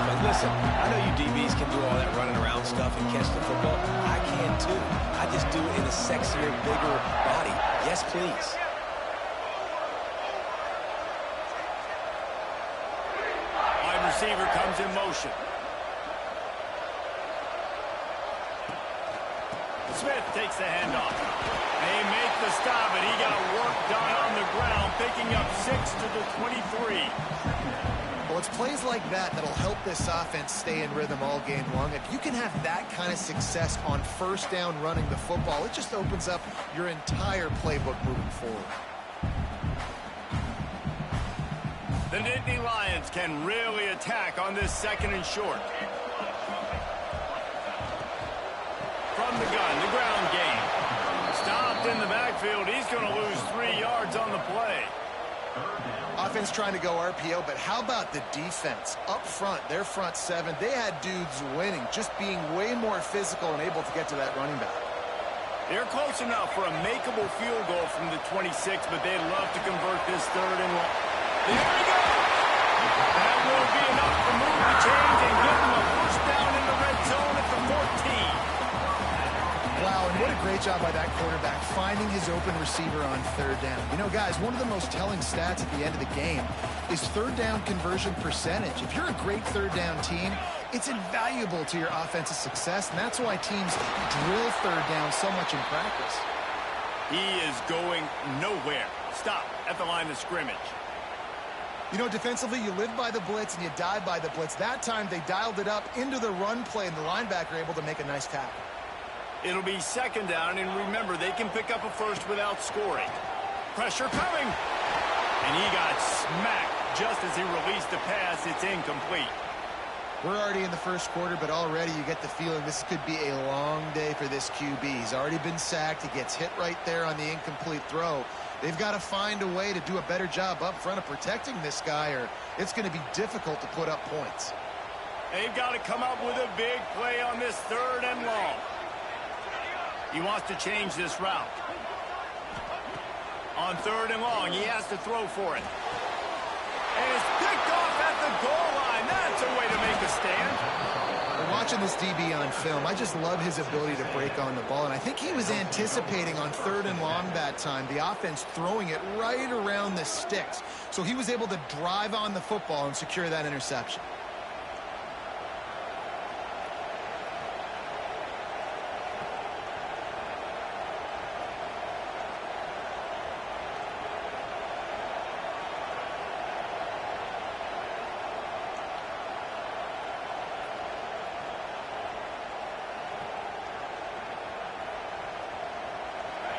but listen, I know you DBs can do all that running around stuff and catch the football. I can too. I just do it in a sexier, bigger body. Yes, please. Wide receiver comes in motion. Smith takes the handoff. They make the stop, and he got work done on the ground, picking up 6 to the 23. Well, it's plays like that that'll help this offense stay in rhythm all game long. If you can have that kind of success on first down running the football, it just opens up your entire playbook moving forward. The Nittany Lions can really attack on this 2nd and short. From the gun, the ground game. Stopped in the backfield. He's going to lose 3 yards on the play. Offense trying to go RPO, but how about the defense? Up front, their front 7, they had dudes winning, just being way more physical and able to get to that running back. They're close enough for a makeable field goal from the 26, but they'd love to convert this 3rd and long. There we go! That will be enough to move the chains and give them a first down in the red zone at the 14. Wow, and what a great job by that quarterback finding his open receiver on 3rd down. You know, guys, one of the most telling stats at the end of the game is 3rd down conversion percentage. If you're a great 3rd down team, it's invaluable to your offensive success, and that's why teams drill 3rd down so much in practice. He is going nowhere. Stop at the line of scrimmage. You know, defensively, you live by the blitz and you die by the blitz. That time, they dialed it up into the run play, and the linebacker able to make a nice tackle. It'll be 2nd down, and remember, they can pick up a first without scoring. Pressure coming. And he got smacked just as he released the pass. It's incomplete. We're already in the first quarter, but already you get the feeling this could be a long day for this QB. He's already been sacked. He gets hit right there on the incomplete throw. They've got to find a way to do a better job up front of protecting this guy, or it's going to be difficult to put up points. They've got to come up with a big play on this 3rd and long. He wants to change this route. On 3rd and long, he has to throw for it. And it's picked off at the goal line. That's a way to make a stand. We're watching this DB on film. I just love his ability to break on the ball. And I think he was anticipating on 3rd and long that time, the offense throwing it right around the sticks. So he was able to drive on the football and secure that interception.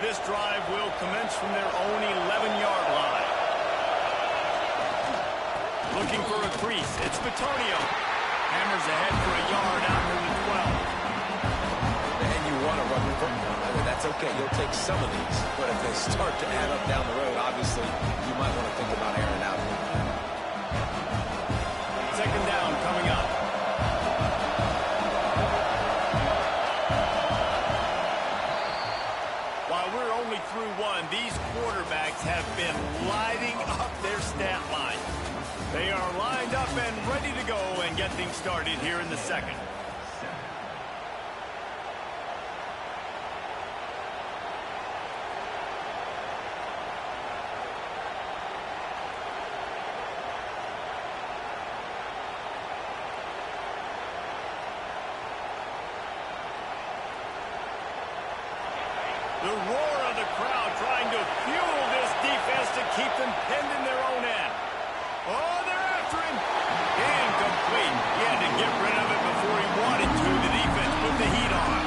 This drive will commence from their own 11-yard line. Looking for a crease. It's Bitonio. Hammers ahead for a yard out near the 12. And you want to run the football. I mean, that's okay. You'll take some of these. But if they start to add up down the road, obviously, you might want to think about airing out. 2nd down coming up. Through one, these quarterbacks have been lighting up their stat line. They are lined up and ready to go and get things started here in the 2nd. The roar of the crowd trying to fuel this defense to keep them pinned in their own end. Oh, they're after him. Incomplete. He had to get rid of it before he wanted to. The defense put the heat on.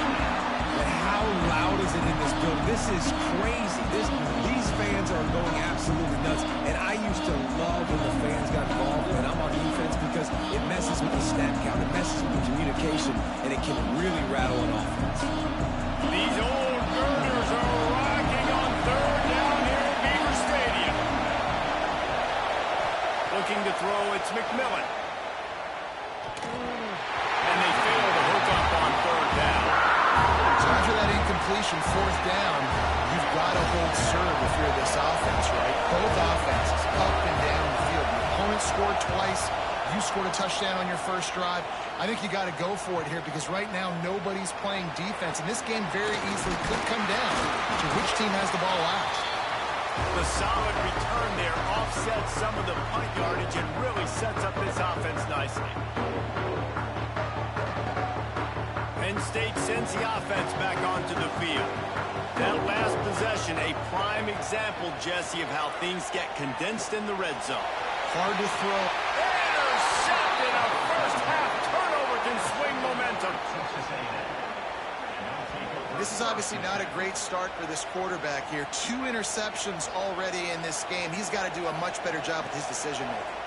But how loud is it in this building? This is crazy. These fans are going absolutely nuts. And I used to love when the fans got involved when I'm on defense because it messes with the snap count. It messes with the communication, and it can really rattle an offense. These old girders are rocking on 3rd down here at Beaver Stadium. Looking to throw, it's McMillan. And they fail to hook up on 3rd down. So after that incompletion, 4th down, you've got to hold serve if you're this offense, right? Both offenses up and down the field. The opponent scored twice. you scored a touchdown on your first drive, I think you got to go for it here because right now nobody's playing defense. And this game very easily could come down to which team has the ball last. The solid return there offsets some of the punt yardage and really sets up this offense nicely. Penn State sends the offense back onto the field. That last possession, a prime example, Jesse, of how things get condensed in the red zone. Hard to throw. Intercepted. A first-half turnover can swing momentum. This is obviously not a great start for this quarterback here. 2 interceptions already in this game. He's got to do a much better job with his decision-making.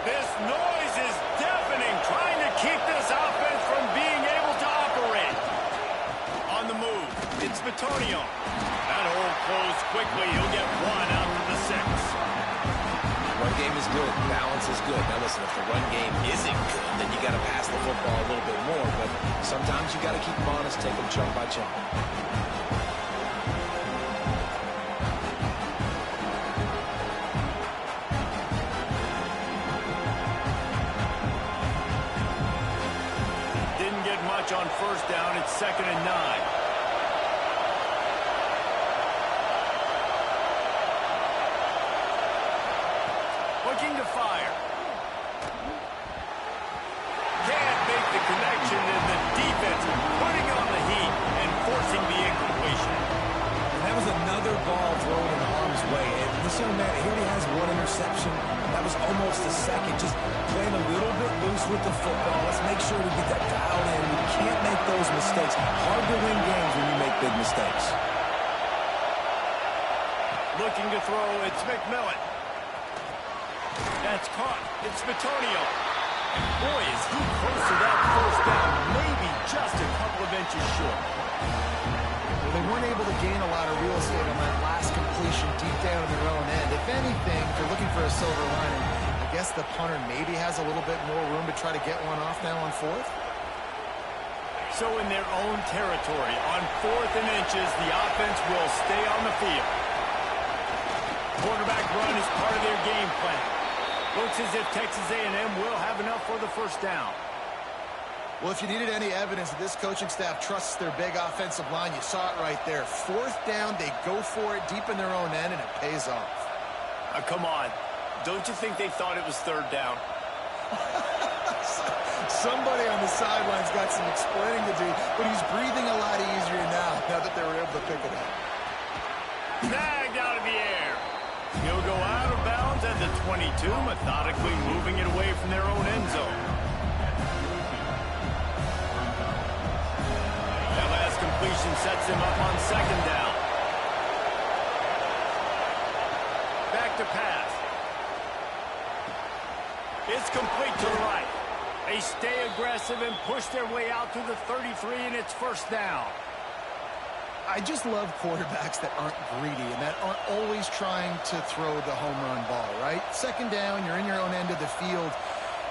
This noise is deafening, trying to keep this offense from being able to operate. On the move, it's Bitonio. That hole closed quickly. He'll get 1 out to the 6. Run game is good. Balance is good. Now listen, if the run game isn't good, then you got to pass the football a little bit more. But sometimes you got to keep them honest, take them chunk by chunk. Didn't get much on first down. It's 2nd and 9. Looking to fire. Can't make the connection, and the defense putting on the heat and forcing the incompletion. And that was another ball thrown in harm's way. And this young man, he already has 1 interception. That was almost a second. Just playing a little bit loose with the football. Let's make sure we get that dialed in. We can't make those mistakes. Hard to win games when you make big mistakes. Looking to throw, it's McMillan. That's caught. It's Bitonio. Boy, is he close to that first down. Maybe just a couple of inches short. Well, they weren't able to gain a lot of real estate on that last completion deep down in their own end. If anything, if they're looking for a silver lining, I guess the punter maybe has a little bit more room to try to get one off now on 4th. So in their own territory, on 4th and inches, the offense will stay on the field. Quarterback run is part of their game plan. Looks as if Texas A&M will have enough for the first down. Well, if you needed any evidence that this coaching staff trusts their big offensive line, you saw it right there. 4th down, they go for it deep in their own end, and it pays off. Come on. Don't you think they thought it was 3rd down? Somebody on the sidelines got some explaining to do, but he's breathing a lot easier now that they were able to pick it up. Snagged out of the air. He'll go out of bounds at the 22, methodically moving it away from their own end zone. That last completion sets him up on 2nd down. Back to pass. It's complete to the right. They stay aggressive and push their way out to the 33, and it's 1st down. I just love quarterbacks that aren't greedy and that aren't always trying to throw the home run ball, right? 2nd down, you're in your own end of the field.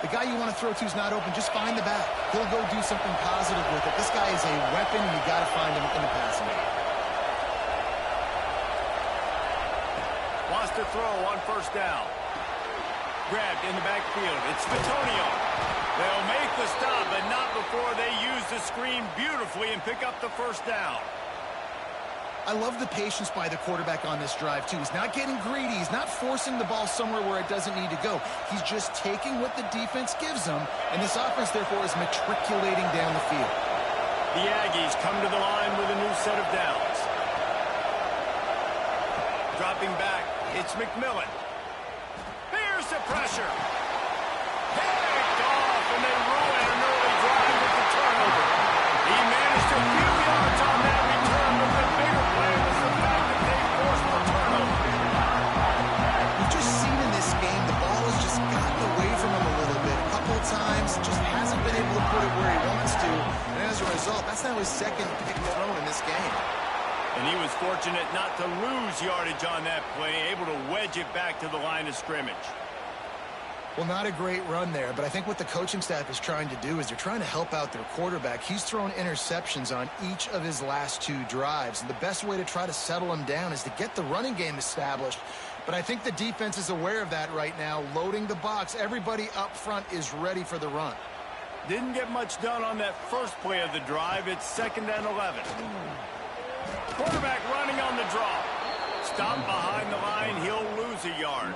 The guy you want to throw to is not open. Just find the back. He'll go do something positive with it. This guy is a weapon, and you got to find him in the passing game. Wants to throw on 1st down. Grabbed in the backfield. It's Bitonio. They'll make the stop, but not before they use the screen beautifully and pick up the 1st down. I love the patience by the quarterback on this drive, too. He's not getting greedy. He's not forcing the ball somewhere where it doesn't need to go. He's just taking what the defense gives him, and this offense, therefore, is matriculating down the field. The Aggies come to the line with a new set of downs. Dropping back, it's McMillan. Here's the pressure. Picked off, and they ruin an early drive with the turnover. He managed a few yards on that return, but the bigger play was the fact that they forced the turnover. We've just seen in this game, the ball has just gotten away from him a little bit. A couple of times, just hasn't been able to put it where he wants to. And as a result, that's now his 2nd pick thrown in this game. And he was fortunate not to lose yardage on that play, able to wedge it back to the line of scrimmage. Well, not a great run there, but I think what the coaching staff is trying to do is they're trying to help out their quarterback. He's thrown interceptions on each of his last 2 drives, and the best way to try to settle him down is to get the running game established. But I think the defense is aware of that right now, loading the box. Everybody up front is ready for the run. Didn't get much done on that first play of the drive. It's 2nd and 11. Quarterback running on the draw. Stopped behind the line. He'll lose a yard.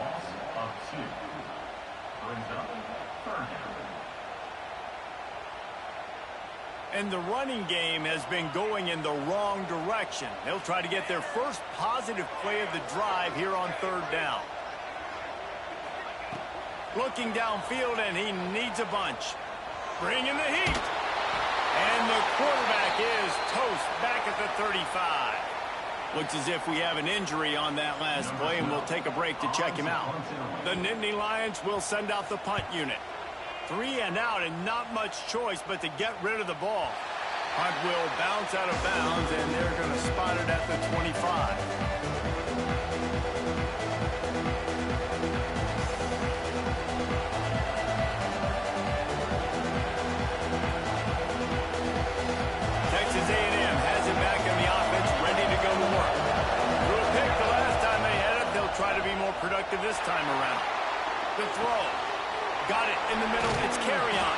And the running game has been going in the wrong direction. They'll try to get their first positive play of the drive here on 3rd down. Looking downfield, and he needs a bunch. Bringing the heat. And the quarterback is toast back at the 35. Looks as if we have an injury on that last play, and we'll take a break to check him out. The Nittany Lions will send out the punt unit. 3 and out, and not much choice but to get rid of the ball. Punt will bounce out of bounds, and they're going to spot it at the 25. Texas A&M has it back in the offense, ready to go to work. Threw a pick the last time they had it. They'll try to be more productive this time around. The throw. Got it in the middle. It's carry-on.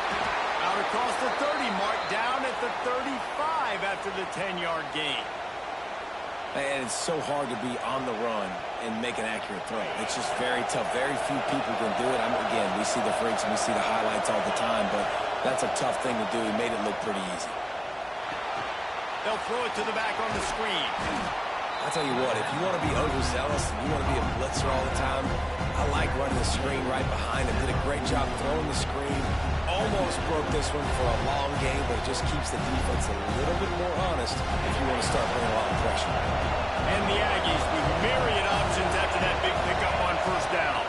Out across the 30 mark, down at the 35 after the 10-yard gain. And it's so hard to be on the run and make an accurate throw. It's just very tough. Very few people can do it. Again, we see the freaks and we see the highlights all the time, but that's a tough thing to do. He made it look pretty easy. They'll throw it to the back on the screen. I'll tell you what, if you want to be overzealous and you want to be a blitzer all the time, I like running the screen right behind him. Did a great job throwing the screen. Almost broke this one for a long game, but it just keeps the defense a little bit more honest if you want to start putting a lot of pressure. And the Aggies with myriad options after that big pickup on 1st down.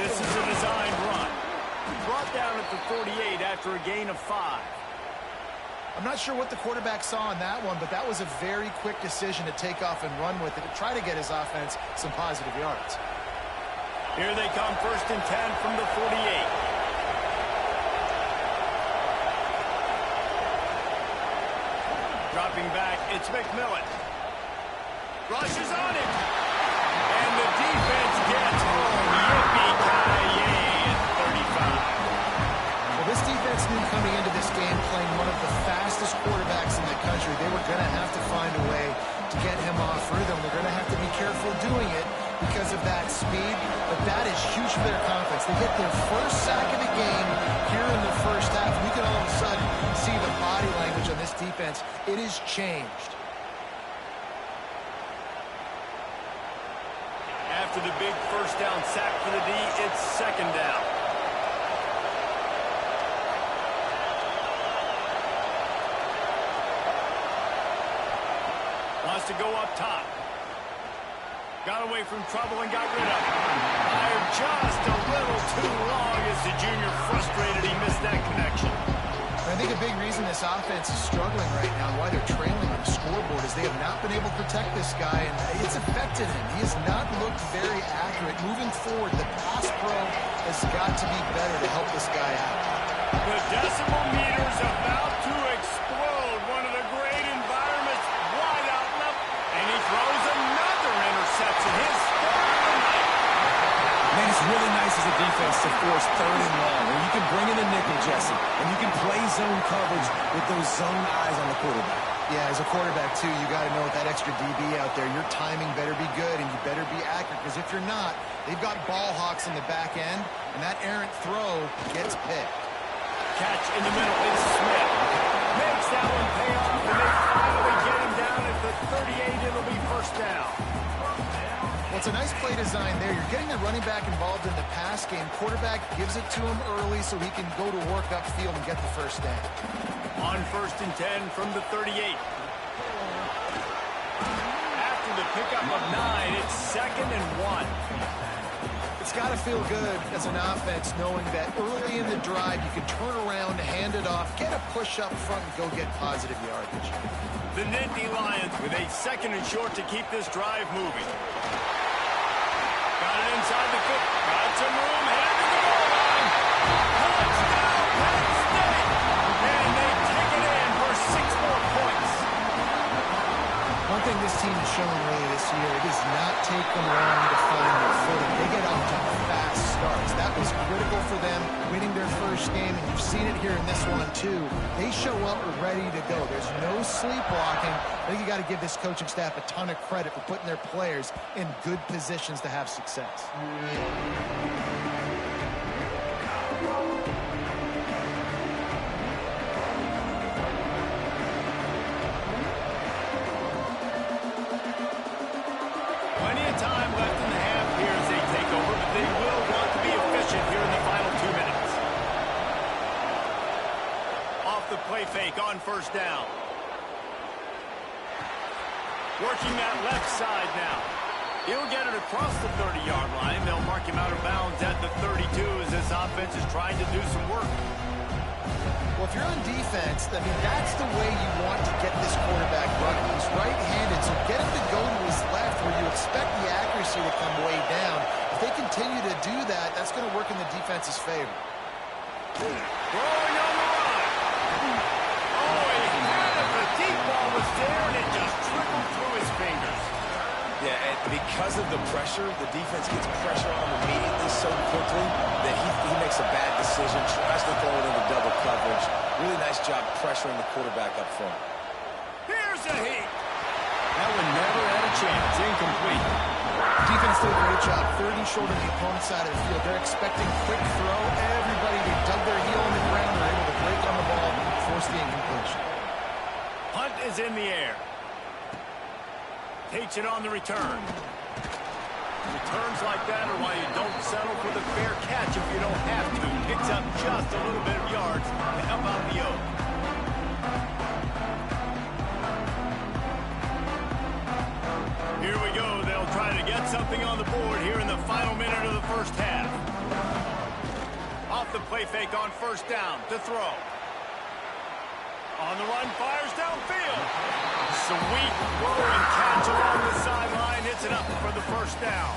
This is a designed run. Brought down at the 48 after a gain of 5. I'm not sure what the quarterback saw on that one, but that was a very quick decision to take off and run with it to try to get his offense some positive yards. Here they come, 1st and 10 from the 48. Dropping back, it's McMillan. Rushes on him. And the defense gets home. Yippee-ki-yay at 35. Well, this defense knew coming into this game, playing one of the fastest quarterbacks in the country, they were going to have to find a way to get him off rhythm. They're going to have to be careful doing it because of that speed, but that is huge for their confidence. They get their first sack of the game here in the first half, and you can all of a sudden see the body language on this defense. It is changed. After the big 1st down sack for the D, it's 2nd down. Wants to go up top. Got away from trouble and got rid of it. Fired just a little too long as the junior frustrated. He missed that connection. I think a big reason this offense is struggling right now and why they're trailing on the scoreboard is they have not been able to protect this guy, and it's affected him. He has not looked very accurate. Moving forward, the pass pro has got to be better to help this guy out. The decimal meter's about to explode. One of the great environments, wide out left, and he throws another interception. His 3rd of the night. Man, it's really nice as a defense to force 3rd and long, where you can bring in the nickel, Jesse, and you can play zone coverage with those zone eyes on the quarterback. Yeah, as a quarterback, too, you got to know with that extra DB out there, your timing better be good and you better be accurate, because if you're not, they've got ball hawks in the back end, and that errant throw gets picked. Catch in the middle. It's Smith. Makes that one pay off, and they finally get him down at the 38. It'll be 1st down. Well, it's a nice play design there. You're getting the running back involved in the pass game. Quarterback gives it to him early so he can go to work upfield and get the 1st down. On 1st and 10 from the 38. After the pickup of 9, it's 2nd and 1. It's got to feel good as an offense knowing that early in the drive you can turn around, hand it off, get a push up front, and go get positive yardage. The Nittany Lions with a 2nd and short to keep this drive moving. Got it inside the 50. Got some room. to find their footing. They get off to fast starts. That was critical for them winning their first game, and you've seen it here in this one too. They show up ready to go. There's no sleepwalking. I think you got to give this coaching staff a ton of credit for putting their players in good positions to have success. Plenty of time left in the half here as they take over, but they will want to be efficient here in the final 2 minutes. Off the play fake on first down. Working that left side now. He'll get it across the 30-yard line. They'll mark him out of bounds at the 32 as this offense is trying to do some work. Well, if you're on defense, I mean, that's the way you want to get this quarterback running. He's right-handed, so get him to go to his left where you expect the accuracy to come way down. If they continue to do that, that's going to work in the defense's favor. Throwing on the run. Oh, he had it. The deep ball was there, and it just trickled through his fingers. Yeah, and because of the pressure, the defense gets pressure on him immediately so quickly that he makes a bad decision, tries to throw it into double coverage. Really nice job pressuring the quarterback up front. Here's a hit. That one never had a chance. Incomplete. Defense did a great job. 30 short of the opponent's side of the field. They're expecting quick throw. Everybody, they dug their heel in the ground. They're able to break on the ball and force the incompletion. Hunt is in the air. Takes it on the return. Returns like that are why you don't settle for the fair catch if you don't have to. Picks up just a little bit of yards to help out the Oak. Here we go. They'll try to get something on the board here in the final minute of the first half. Off the play fake on first down to throw. On the run, fires downfield. Sweet throw and catch along the sideline. Hits it up for the first down.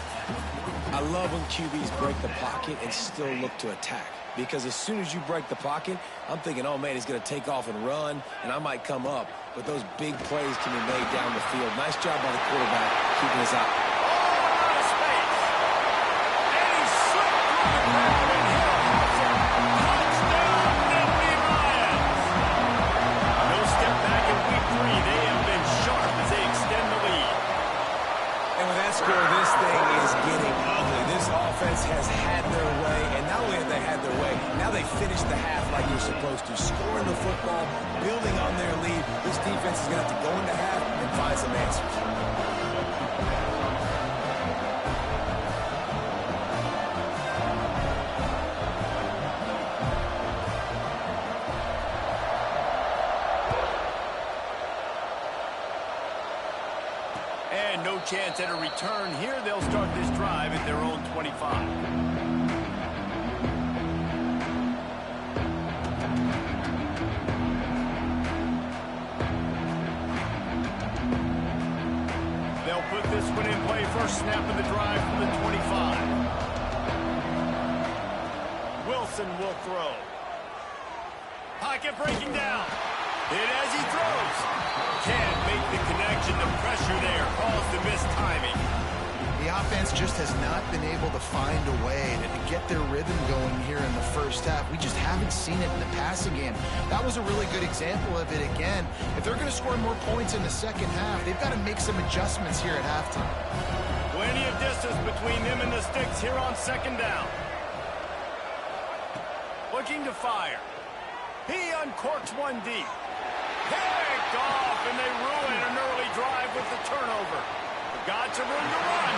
I love when QBs break the pocket and still look to attack. Because as soon as you break the pocket, I'm thinking, oh, man, he's going to take off and run, and I might come up. But those big plays can be made down the field. Nice job by the quarterback keeping us out. Oh, out of space. And he slipped through the crowd and hit a hustle. Touchdown, Nittany Lions. No step back in week 3. They have been sharp as they extend the lead. And with that score, this thing is getting ugly. This offense has had their way, and not only have they had their way, now they finished the half like you're supposed to, scoring the football, building on their lead. This defense is going to have to go into half and find some answers. And no chance at a return here. They'll start this drive at their own 25. They'll put this one in play. First snap of the drive from the 25. Wilson will throw. Pocket breaking down. Hit as he throws. Can't make the connection. The pressure there caused the missed timing. The offense just has not been able to find a way to get their rhythm going here in the first half. We just haven't seen it in the passing game. That was a really good example of it again. If they're going to score more points in the second half, they've got to make some adjustments here at halftime. Plenty of distance between them and the sticks here on second down. Looking to fire. He uncorks one deep. Picked off, and they ruin an early drive with the turnover. Got some room to run.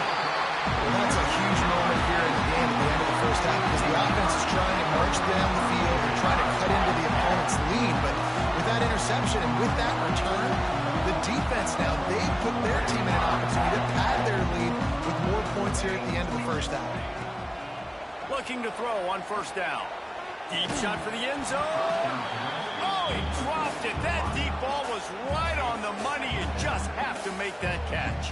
Well, that's a huge moment here in the game at the end of the first half because the offense is trying to march down the field and trying to cut into the opponent's lead. But with that interception and with that return, the defense now, they've put their team in an opportunity to pad their lead with more points here at the end of the first half. Looking to throw on first down. Deep shot for the end zone. Oh, he dropped it. That deep ball was right on the money. You just have to make that catch.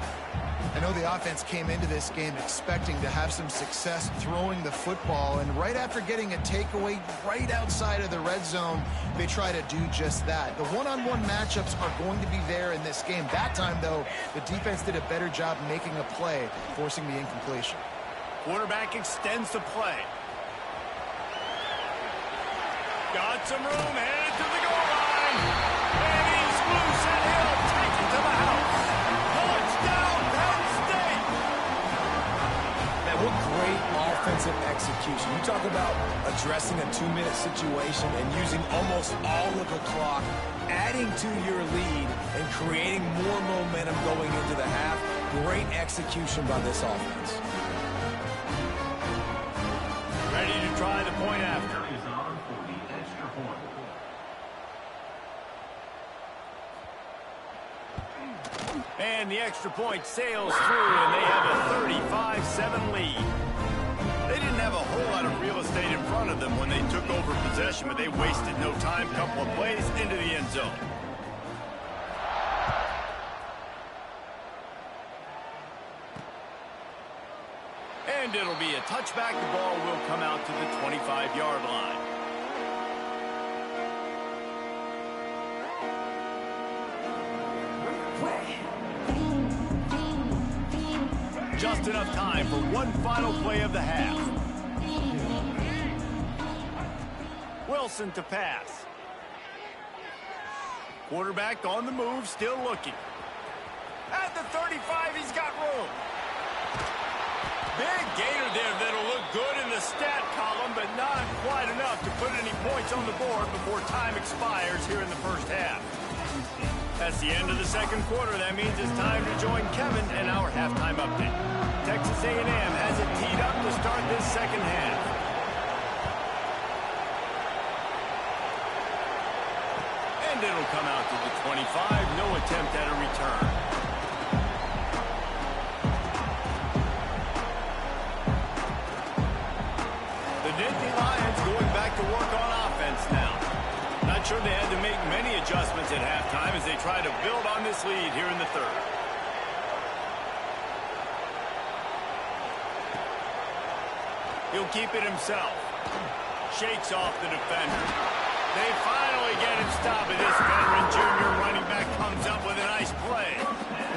I know the offense came into this game expecting to have some success throwing the football, and right after getting a takeaway right outside of the red zone, they try to do just that. The one-on-one matchups are going to be there in this game. That time, though, the defense did a better job making a play, forcing the incompletion. Quarterback extends the play. Got some room, headed to the goal line. And he's loose, and he'll take it to the house. Touchdown, Penn State! Man, what great offensive execution. You talk about addressing a 2-minute situation and using almost all of the clock, adding to your lead, and creating more momentum going into the half. Great execution by this offense. Ready to try the point after. And the extra point sails through, and they have a 35-7 lead. They didn't have a whole lot of real estate in front of them when they took over possession, but they wasted no time. Couple of plays into the end zone. And it'll be a touchback. The ball will come out to the 25-yard line. Just enough time for one final play of the half. Wilson to pass. Quarterback on the move, still looking. At the 35, he's got room. Big gainer there that'll look good in the stat column, but not quite enough to put any points on the board before time expires here in the first half. That's the end of the second quarter. That means it's time to join Kevin and our halftime update. Texas A&M has it teed up to start this second half. And it'll come out to the 25. No attempt at a return. The Nittany Lions going back to work on offense now. Not sure they had to make many adjustments at halftime as they try to build on this lead here in the third. He'll keep it himself. Shakes off the defender. They finally get him stopped, and this veteran junior running back comes up with a nice play.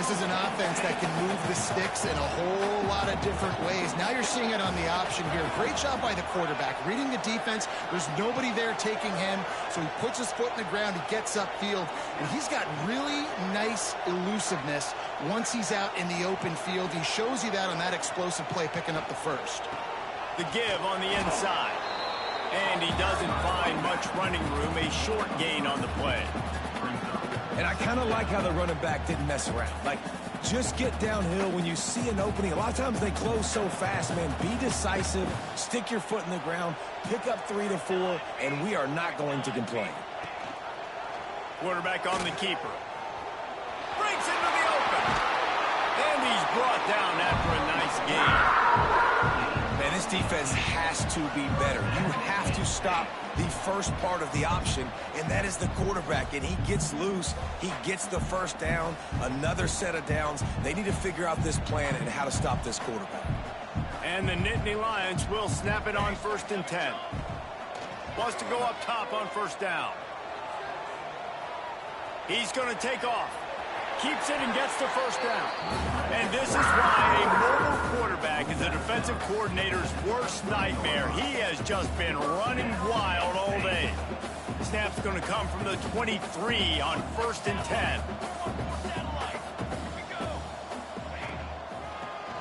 This is an offense that can move the sticks in a whole lot of different ways. Now you're seeing it on the option here. Great job by the quarterback. Reading the defense, there's nobody there taking him, so he puts his foot in the ground, he gets upfield, and he's got really nice elusiveness once he's out in the open field. He shows you that on that explosive play, picking up the first. The give on the inside. And he doesn't find much running room, a short gain on the play. And I kind of like how the running back didn't mess around. Like, just get downhill when you see an opening. A lot of times they close so fast, man. Be decisive, stick your foot in the ground, pick up 3 to 4, and we are not going to complain. Quarterback on the keeper. Breaks into the open. And he's brought down after a nice gain. Man, this defense has to be better. You have to stop the first part of the option, and that is the quarterback. And he gets loose. He gets the first down, another set of downs. They need to figure out this plan and how to stop this quarterback. And the Nittany Lions will snap it on 1st and 10. Wants to go up top on first down. He's going to take off. Keeps it and gets the first down. And this is why a mobile quarterback is a defensive coordinator's worst nightmare. He has just been running wild all day. Snap's going to come from the 23 on 1st and 10.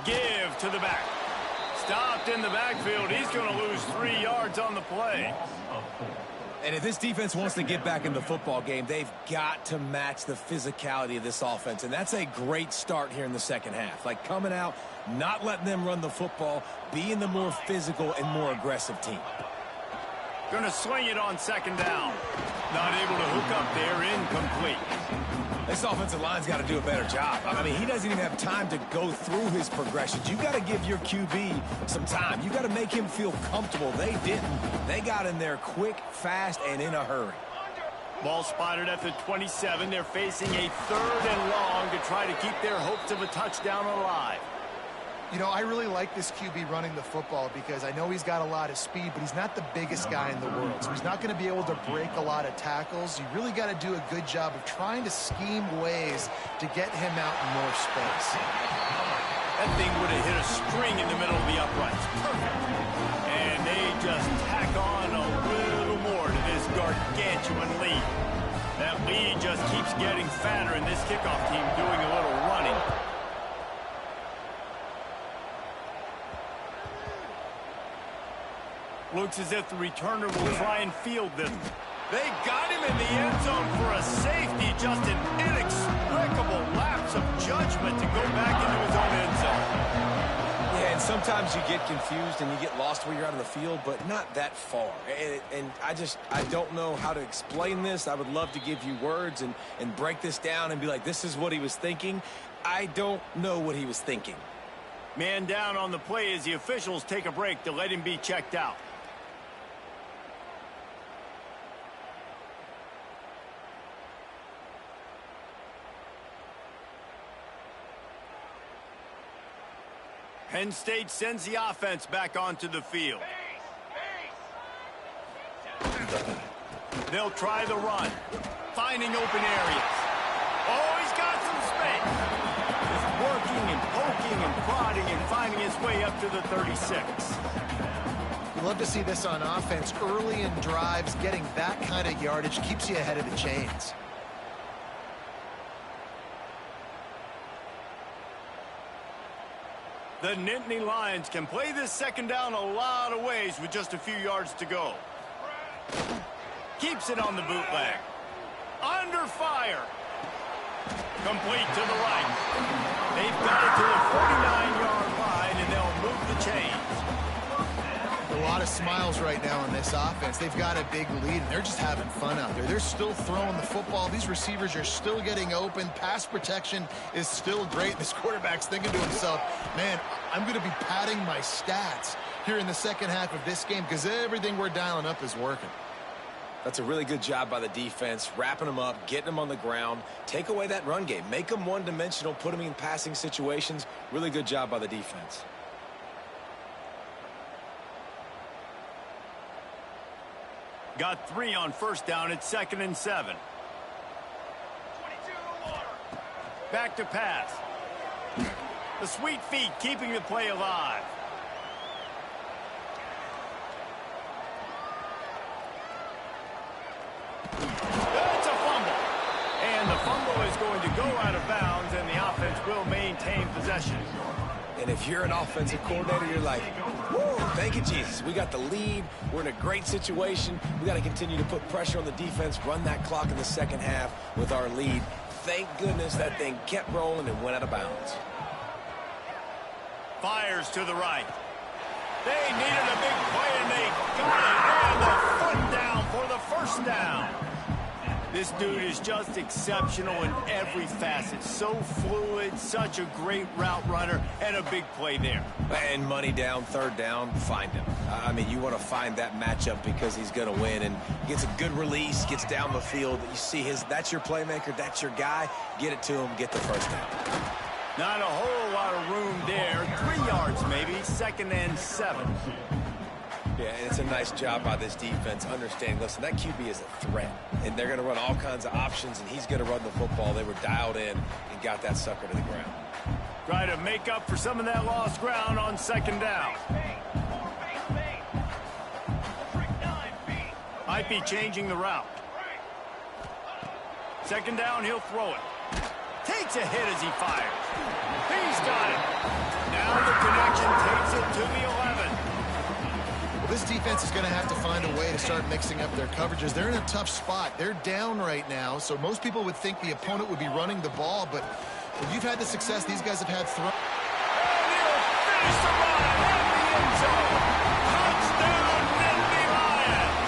Give to the back. Stopped in the backfield. He's going to lose 3 yards on the play. And if this defense wants to get back in the football game, they've got to match the physicality of this offense. And that's a great start here in the second half. Like, coming out, not letting them run the football, being the more physical and more aggressive team. Going to swing it on 2nd down. Not able to hook up there, incomplete. This offensive line's got to do a better job. I mean, he doesn't even have time to go through his progressions. You got to give your QB some time. You got to make him feel comfortable. They didn't. They got in there quick, fast, and in a hurry. Ball spotted at the 27. They're facing a 3rd and long to try to keep their hopes of a touchdown alive. You know, I really like this QB running the football because I know he's got a lot of speed, but he's not the biggest guy in the world. So he's not going to be able to break a lot of tackles. You really got to do a good job of trying to scheme ways to get him out in more space. That thing would have hit a string in the middle of the uprights. Perfect. And they just tack on a little more to this gargantuan lead. That lead just keeps getting fatter, and this kickoff team doing a little running. Looks as if the returner will try and field this. They got him in the end zone for a safety. Just an inexplicable lapse of judgment to go back into his own end zone. Yeah, and sometimes you get confused and you get lost where you're out of the field, but not that far. And I don't know how to explain this. I would love to give you words and break this down and be like, this is what he was thinking. I don't know what he was thinking. Man down on the play as the officials take a break to let him be checked out. Penn State sends the offense back onto the field. They'll try the run, finding open areas. Oh, he's got some space. Just working and poking and prodding and finding his way up to the 36. You love to see this on offense. Early in drives, getting that kind of yardage keeps you ahead of the chains. The Nittany Lions can play this 2nd down a lot of ways with just a few yards to go. Keeps it on the bootleg. Under fire. Complete to the right. They've got it to the 49-yard line, and they'll move the chains. A lot of smiles right now on this offense. They've got a big lead, and they're just having fun out there. They're still throwing the football. These receivers are still getting open. Pass protection is still great. This quarterback's thinking to himself, man, I'm going to be padding my stats here in the second half of this game because everything we're dialing up is working. That's a really good job by the defense, wrapping them up, getting them on the ground. Take away that run game. Make them one-dimensional, put them in passing situations. Really good job by the defense. Got 3 on 1st down. It's 2nd and 7. Back to pass. The sweet feet keeping the play alive. That's a fumble. And the fumble is going to go out of bounds, and the offense will maintain possession. And if you're an offensive coordinator, you're like, woo, thank you, Jesus. We got the lead. We're in a great situation. We got to continue to put pressure on the defense, run that clock in the second half with our lead. Thank goodness that thing kept rolling and went out of bounds. Fires to the right. They needed a big play, and they got it. And the foot down for the 1st down. This dude is just exceptional in every facet. So fluid, such a great route runner, and a big play there. And money down, 3rd down, find him. I mean, you want to find that matchup because he's going to win. And gets a good release, gets down the field. You see that's your playmaker, that's your guy. Get it to him, get the 1st down. Not a whole lot of room there. 3 yards maybe, 2nd and 7. Yeah, and it's a nice job by this defense understanding, listen, that QB is a threat, and they're going to run all kinds of options, and he's going to run the football. They were dialed in and got that sucker to the ground. Try to make up for some of that lost ground on 2nd down. Might be changing the route. 2nd down, he'll throw it. Takes a hit as he fires. He's got it. Now the connection takes it to the 11. This defense is going to have to find a way to start mixing up their coverages. They're in a tough spot. They're down right now, so most people would think the opponent would be running the ball, but when you've had the success these guys have had throw. And he'll finish the run at the end zone. Touchdown, Nittany Lions.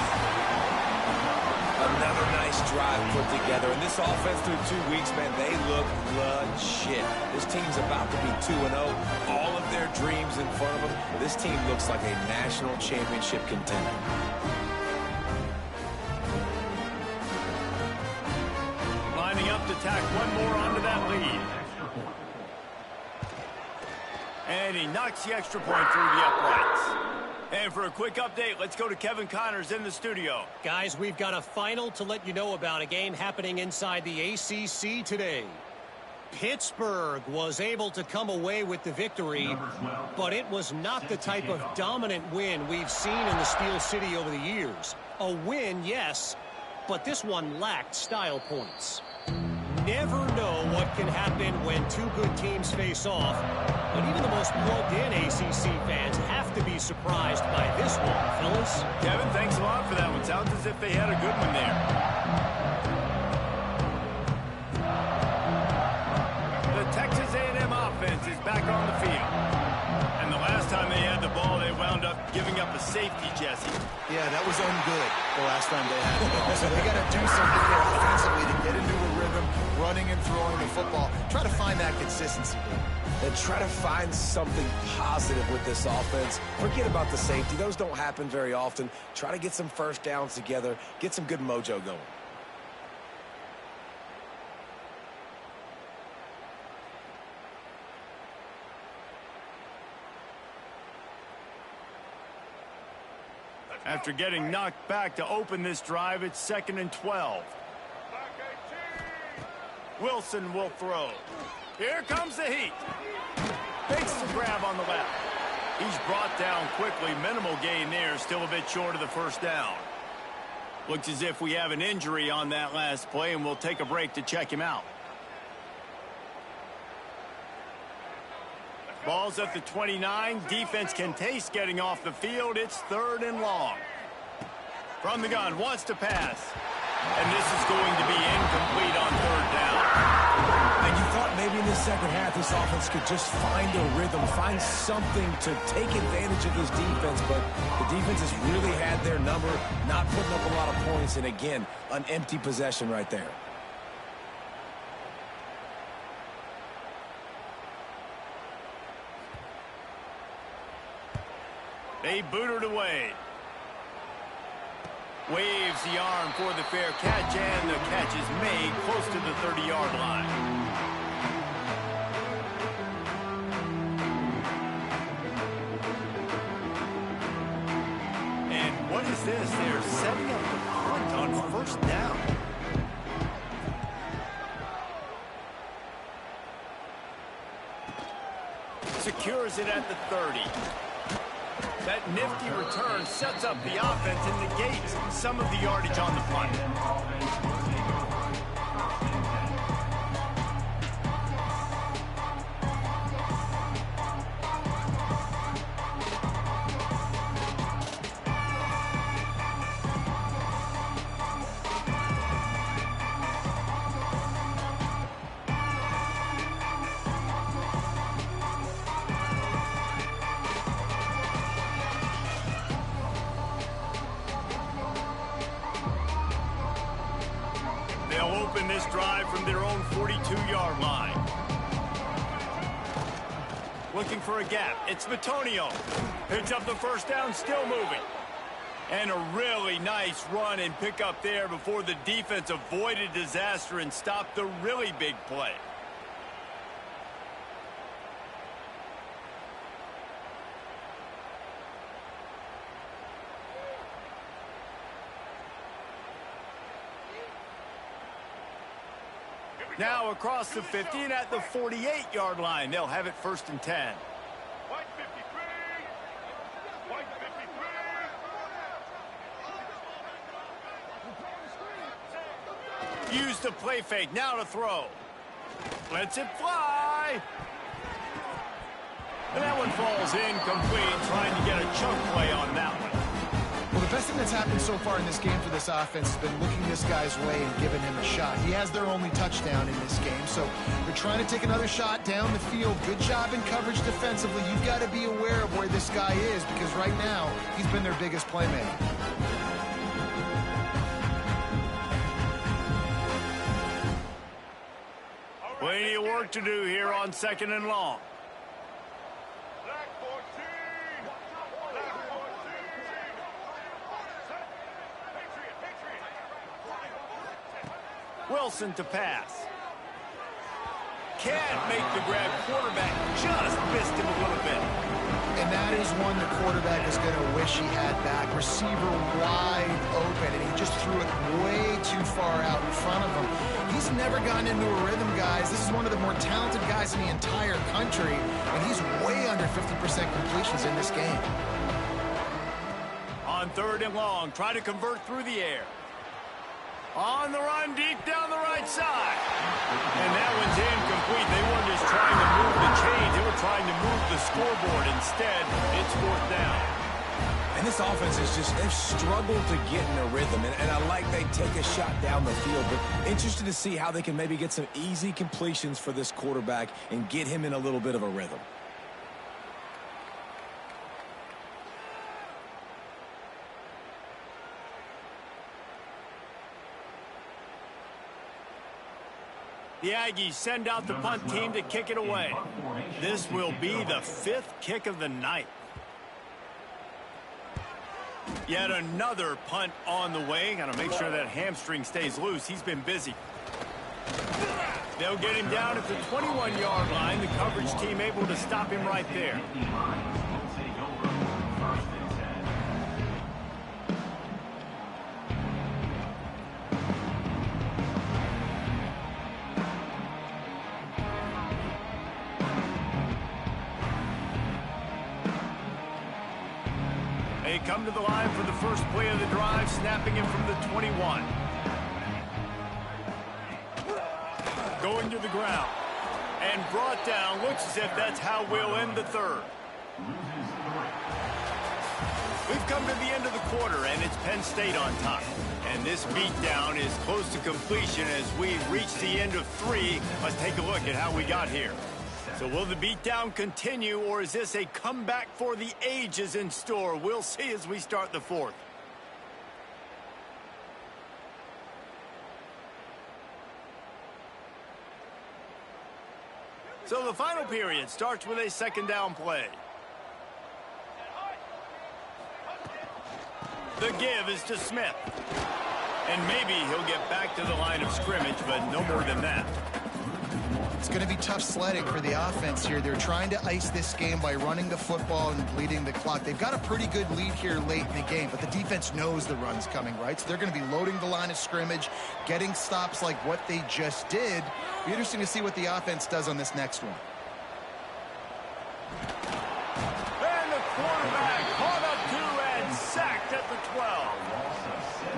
Another nice drive put together, and this offense through 2 weeks, man, they look legit. This team's about to be 2-0. All of their dreams in front of them. This team looks like a national championship contender. tack one more onto that lead. And he knocks the extra point through the uprights. And for a quick update, let's go to Kevin Connors in the studio. Guys, we've got a final to let you know about, a game happening inside the ACC today. Pittsburgh was able to come away with the victory, but it was not the type of dominant win we've seen in the Steel City over the years. A win, yes, but this one lacked style points. Never know what can happen when two good teams face off, but even the most plugged-in ACC fans have to be surprised by this one, fellas. Kevin, thanks a lot for that one. Sounds as if they had a good one there. The Texas A&M offense is back on the field. And the last time they had the ball, they wound up giving up a safety, Jesse. Yeah, that was ungood the last time they had the ball. So they got to do something there offensively to get into a rhythm, running and throwing the football. Try to find that consistency. And try to find something positive with this offense. Forget about the safety. Those don't happen very often. Try to get some first downs together. Get some good mojo going. After getting knocked back to open this drive, it's 2nd and 12. Wilson will throw. Here comes the heat. Fakes the grab on the left. He's brought down quickly. Minimal gain there. Still a bit short of the first down. Looks as if we have an injury on that last play, and we'll take a break to check him out. Ball's at the 29. Defense can taste getting off the field. It's 3rd and long. From the gun, wants to pass. And this is going to be incomplete on 3rd down. And you thought maybe in the second half this offense could just find a rhythm, find something to take advantage of this defense, but the defense has really had their number, not putting up a lot of points, and again, an empty possession right there. They boot it away. Waves the arm for the fair catch, and the catch is made close to the 30-yard line. And what is this? They're setting up the punt on 1st down. Secures it at the 30. That nifty return sets up the offense and negates some of the yardage on the punt. They'll open this drive from their own 42-yard line. Looking for a gap. It's Matonio. Picks up the first down, still moving. And a really nice run and pick up there before the defense avoided disaster and stopped the really big play. Now across the 50 and at the 48-yard line. They'll have it 1st and 10. Use the play fake. Now to throw. Lets it fly. And that one falls incomplete. Trying to get a chunk play on that one. Well, the best thing that's happened so far in this game for this offense has been looking this guy's way and giving him a shot. He has their only touchdown in this game, so they're trying to take another shot down the field. Good job in coverage defensively. You've got to be aware of where this guy is because right now he's been their biggest playmaker. Plenty of work to do here on 2nd and long. Wilson to pass. can't make the grab. Quarterback just missed him a little bit. And that is one the quarterback is going to wish he had back. Receiver wide open, and he just threw it way too far out in front of him. He's never gotten into a rhythm, guys. This is one of the more talented guys in the entire country, and he's way under 50% completions in this game. On 3rd and long, try to convert through the air. On the run, deep down the right side. And that one's incomplete. They weren't just trying to move the chains. They were trying to move the scoreboard. Instead, it's 4th down. And this offense is just, they've struggled to get in a rhythm. And I like they take a shot down the field. But interested to see how they can maybe get some easy completions for this quarterback and get him in a little bit of a rhythm. The Aggies send out the punt team to kick it away. This will be the 5th kick of the night. Yet another punt on the way. Got to make sure that hamstring stays loose. He's been busy. They'll get him down at the 21-yard line. The coverage team able to stop him right there. They come to the line for the first play of the drive, snapping him from the 21. Going to the ground. And brought down. Looks as if that's how we'll end the 3rd. We've come to the end of the quarter, and it's Penn State on top. And this beatdown is close to completion as we reach the end of 3. Let's take a look at how we got here. So will the beatdown continue, or is this a comeback for the ages in store? We'll see as we start the 4th. So the final period starts with a 2nd down play. The give is to Smith. And maybe he'll get back to the line of scrimmage, but no more than that. It's going to be tough sledding for the offense here. They're trying to ice this game by running the football and bleeding the clock. They've got a pretty good lead here late in the game, but the defense knows the run's coming, right? So they're going to be loading the line of scrimmage, getting stops like what they just did. Be interesting to see what the offense does on this next one. And the quarterback caught up to and sacked at the 12.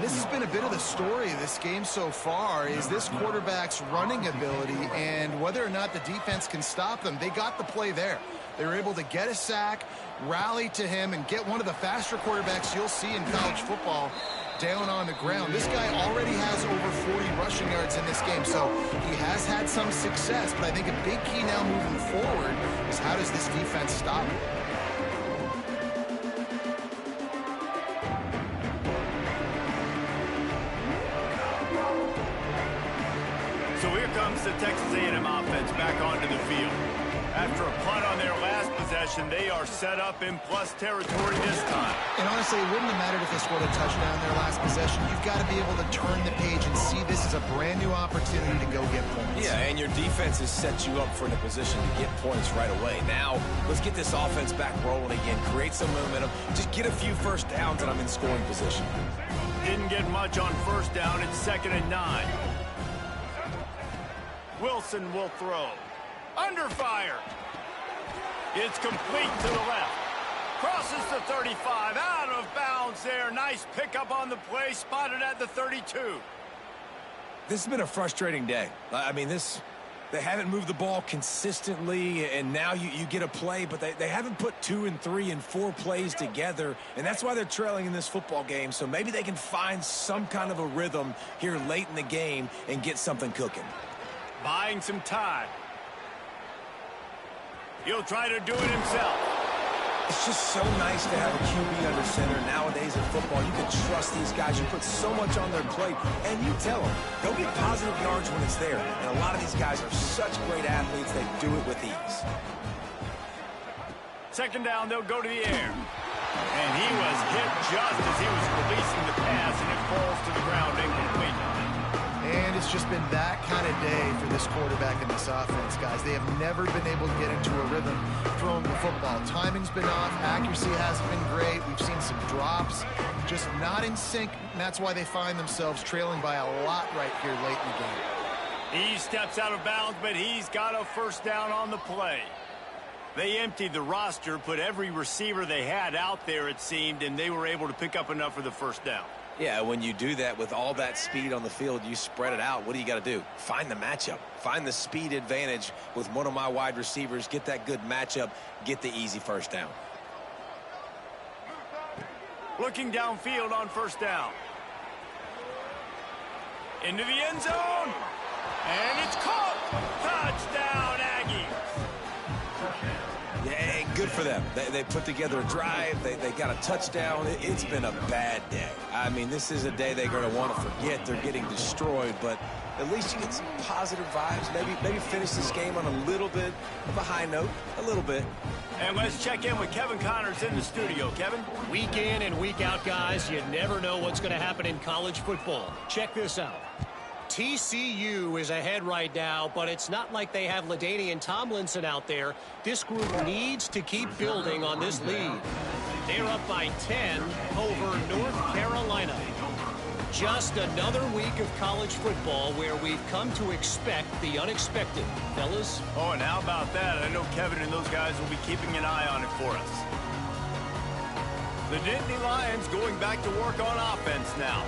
This has been a bit of the story of this game so far, is this quarterback's running ability and whether or not the defense can stop them. They got the play there. They were able to get a sack, rally to him, and get one of the faster quarterbacks you'll see in college football down on the ground. This guy already has over 40 rushing yards in this game, so he has had some success, but I think a big key now moving forward is how does this defense stop him? So here comes the Texas A&M offense back onto the field. After a punt on their last possession, they are set up in plus territory this time. And honestly, it wouldn't have mattered if they scored a touchdown in their last possession. You've got to be able to turn the page and see this as a brand new opportunity to go get points. Yeah, and your defense has set you up for in a position to get points right away. Now, let's get this offense back rolling again, create some momentum, just get a few first downs, and I'm in scoring position. Didn't get much on 1st down. It's 2nd and 9. Wilson will throw. Under fire. It's complete to the left. Crosses the 35. Out of bounds there. Nice pickup on the play. Spotted at the 32. This has been a frustrating day. I mean, they haven't moved the ball consistently, and now you get a play, but they haven't put 2 and 3 and 4 plays together, and that's why they're trailing in this football game. So maybe they can find some kind of a rhythm here late in the game and get something cooking. Buying some time. He'll try to do it himself. It's just so nice to have a QB under center nowadays in football. You can trust these guys. You put so much on their plate, and you tell them, go get positive yards when it's there. And a lot of these guys are such great athletes, they do it with ease. 2nd down, they'll go to the air. And he was hit just as he was releasing the pass, and it falls to the ground incomplete. And it's just been that kind of day for this quarterback and this offense, guys. They have never been able to get into a rhythm throwing the football. Timing's been off. Accuracy hasn't been great. We've seen some drops. Just not in sync, and that's why they find themselves trailing by a lot right here late in the game. He steps out of bounds, but he's got a first down on the play. They emptied the roster, put every receiver they had out there, it seemed, and they were able to pick up enough for the first down. Yeah, when you do that with all that speed on the field, you spread it out. What do you got to do? Find the matchup. Find the speed advantage with one of my wide receivers. Get that good matchup. Get the easy first down. Looking downfield on first down. Into the end zone. And it's caught. Touchdown, Aggies. Yeah, good for them. They put together a drive. They got a touchdown. It's been a bad day. I mean, this is a day they're going to want to forget. They're getting destroyed, but at least you get some positive vibes. Maybe finish this game on a little bit of a high note. A little bit. And let's check in with Kevin Connors in the studio. Kevin? Week in and week out, guys, you never know what's going to happen in college football. Check this out. TCU is ahead right now, but it's not like they have LaDainian Tomlinson out there. This group needs to keep building on this lead. They're up by 10 over North Carolina. Just another week of college football where we've come to expect the unexpected. Fellas? Oh, and how about that? I know Kevin and those guys will be keeping an eye on it for us. The Nittany Lions going back to work on offense now.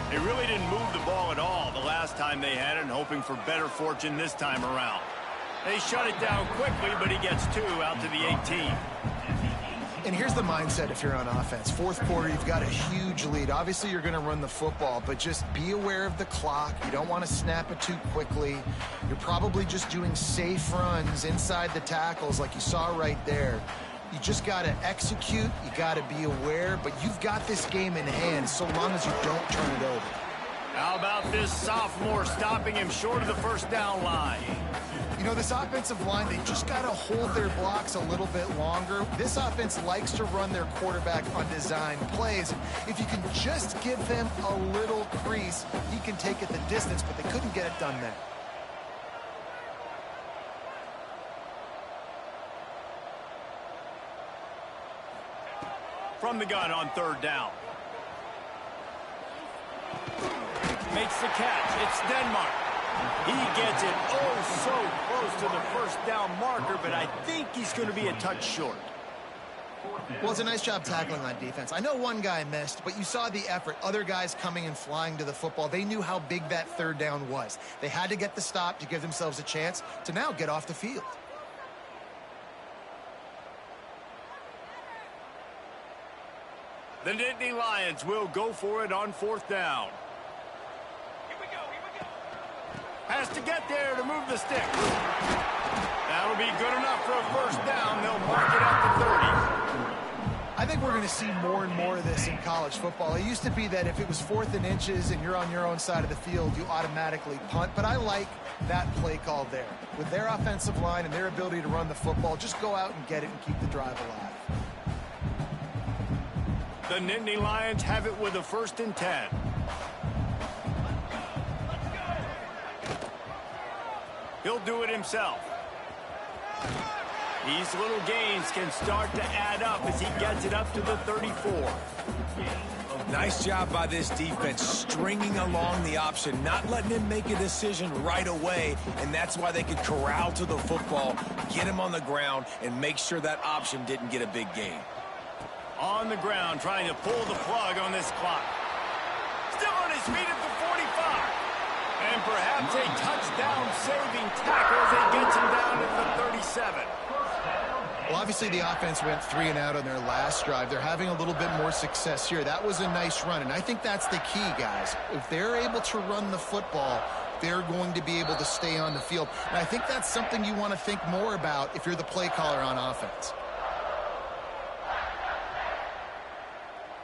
They really didn't move the ball at all the last time they had it, and hoping for better fortune this time around. They shut it down quickly, but he gets 2 out to the 18. And here's the mindset if you're on offense. Fourth quarter, you've got a huge lead. Obviously, you're going to run the football, but just be aware of the clock. You don't want to snap it too quickly. You're probably just doing safe runs inside the tackles like you saw right there. You just got to execute. You got to be aware, but you've got this game in hand so long as you don't turn it over. How about this sophomore stopping him short of the first down line? You know, this offensive line, they just got to hold their blocks a little bit longer. This offense likes to run their quarterback on design plays. If you can just give them a little crease, he can take it the distance, but they couldn't get it done there. From the gun on third down. Makes the catch. It's Denmark. He gets it oh so close to the first down marker, but I think he's going to be a touch short. Well, it's a nice job tackling on defense. I know one guy missed, but you saw the effort. Other guys coming and flying to the football. They knew how big that third down was. They had to get the stop to give themselves a chance to now get off the field. The Nittany Lions will go for it on fourth down. Here we go. Has to get there to move the stick. That'll be good enough for a first down. They'll mark it at the 30. I think we're going to see more and more of this in college football. It used to be that if it was 4th and inches and you're on your own side of the field, you automatically punt. But I like that play call there. With their offensive line and their ability to run the football, just go out and get it and keep the drive alive. The Nittany Lions have it with a 1st and 10. He'll do it himself. These little gains can start to add up as he gets it up to the 34. Nice job by this defense, stringing along the option, not letting him make a decision right away, and that's why they could corral to the football, get him on the ground, and make sure that option didn't get a big gain. On the ground, trying to pull the plug on this clock. Still on his feet at the 45. And perhaps a touchdown-saving tackle as he gets him down at the 37. Well, obviously the offense went 3 and out on their last drive. They're having a little bit more success here. That was a nice run, and I think that's the key, guys. If they're able to run the football, they're going to be able to stay on the field. And I think that's something you want to think more about if you're the play caller on offense.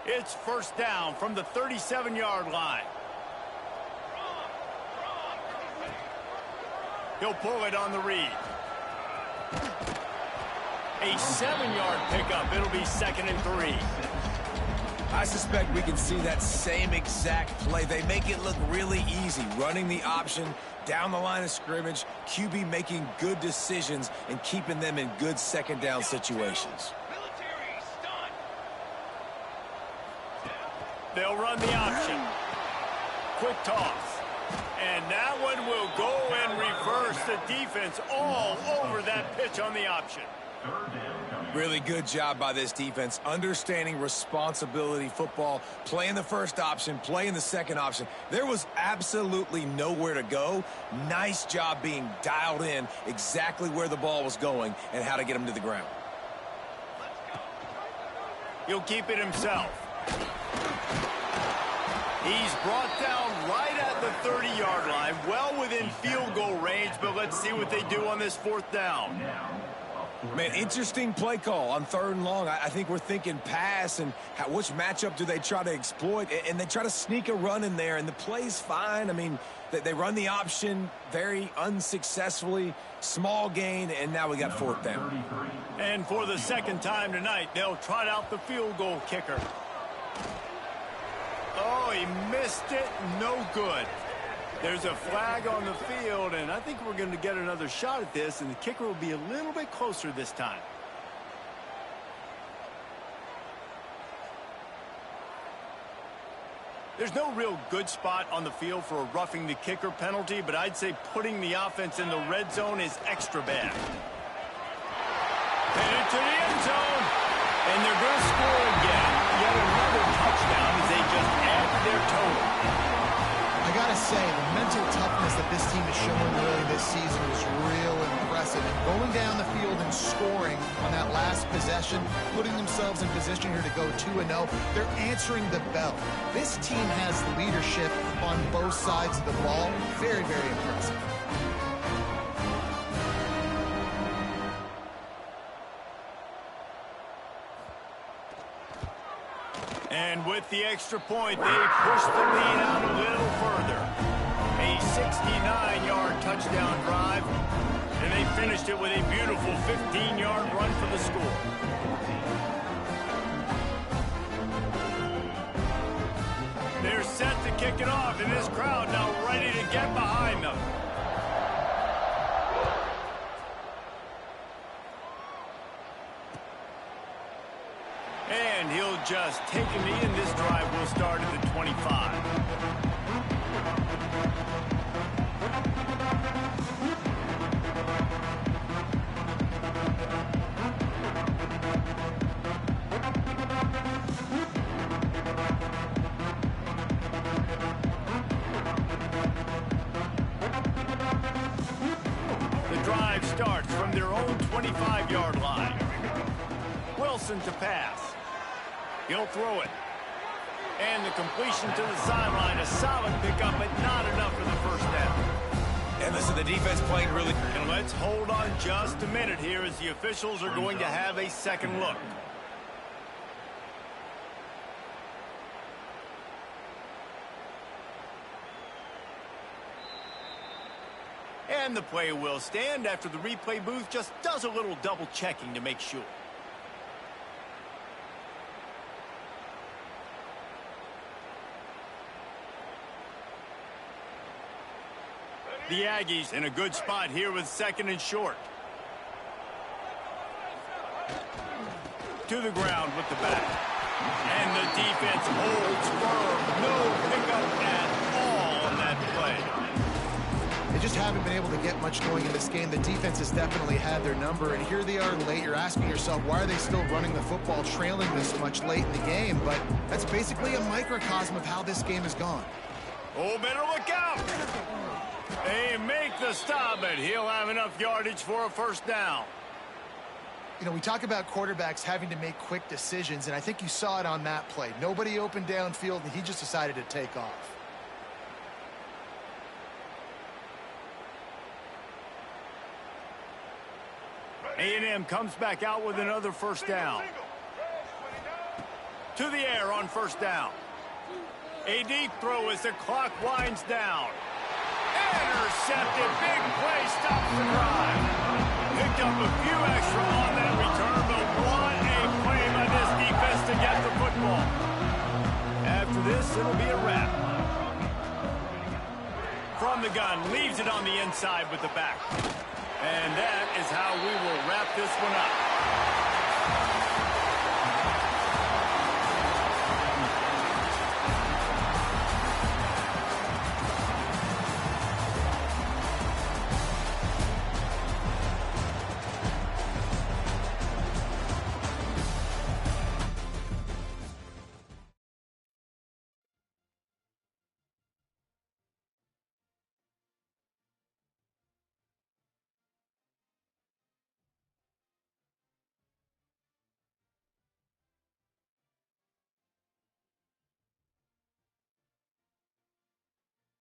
It's first down from the 37-yard line. He'll pull it on the read. A 7-yard pickup. It'll be 2nd and 3. I suspect we can see that same exact play. They make it look really easy, running the option down the line of scrimmage, QB making good decisions and keeping them in good second down situations. They'll run the option. Quick toss. And that one will go and reverse the defense all over that pitch on the option. Really good job by this defense, understanding responsibility football, playing the first option, playing the second option. There was absolutely nowhere to go. Nice job being dialed in exactly where the ball was going and how to get him to the ground. He'll keep it himself. He's brought down right at the 30-yard line, well within field goal range, but let's see what they do on this fourth down. Man, interesting play call on 3rd and long. I think we're thinking pass and which matchup do they try to exploit, and they try to sneak a run in there, and the play's fine. I mean, they run the option very unsuccessfully, small gain, and now we got 4th down. And for the second time tonight, they'll trot out the field goal kicker. Oh, he missed it. No good. There's a flag on the field, and I think we're going to get another shot at this, and the kicker will be a little bit closer this time. There's no real good spot on the field for a roughing the kicker penalty, but I'd say putting the offense in the red zone is extra bad. Headed to the end zone, and they're going to score again. Yet another touchdown as they just add to their total. I gotta say, the mental toughness that this team is showing early this season was real impressive. And going down the field and scoring on that last possession, putting themselves in position here to go 2-0, they're answering the bell. This team has leadership on both sides of the ball. Very, very impressive. And with the extra point, they push the lead out a little further. A 69-yard touchdown drive, and they finished it with a beautiful 15-yard run for the score. They're set to kick it off, and this crowd now ready to get behind them. And he'll just take a knee, and this drive will start at the 25. The drive starts from their own 25-yard line. Wilson to pass. He'll throw it. And the completion to the sideline. A solid pickup, but not enough for the first down. And listen, the defense playing really... And let's hold on just a minute here as the officials are going to have a second look. And the play will stand after the replay booth just does a little double checking to make sure. The Aggies in a good spot here with 2nd and short. To the ground with the back. And the defense holds firm. No pickup at all on that play. They just haven't been able to get much going in this game. The defense has definitely had their number, and here they are late. You're asking yourself, why are they still running the football, trailing this much late in the game? But that's basically a microcosm of how this game has gone. Oh, better look out! They make the stop, but he'll have enough yardage for a first down. You know, we talk about quarterbacks having to make quick decisions, and I think you saw it on that play. Nobody opened downfield, and he just decided to take off. A&M comes back out with another first down. To the air on first down. A deep throw as the clock winds down. Intercepted. Big play stops the drive. Picked up a few extra on that return, but what a play by this defense to get the football. it'll be a wrap. From the gun, leaves it on the inside with the back. And that is how we will wrap this one up.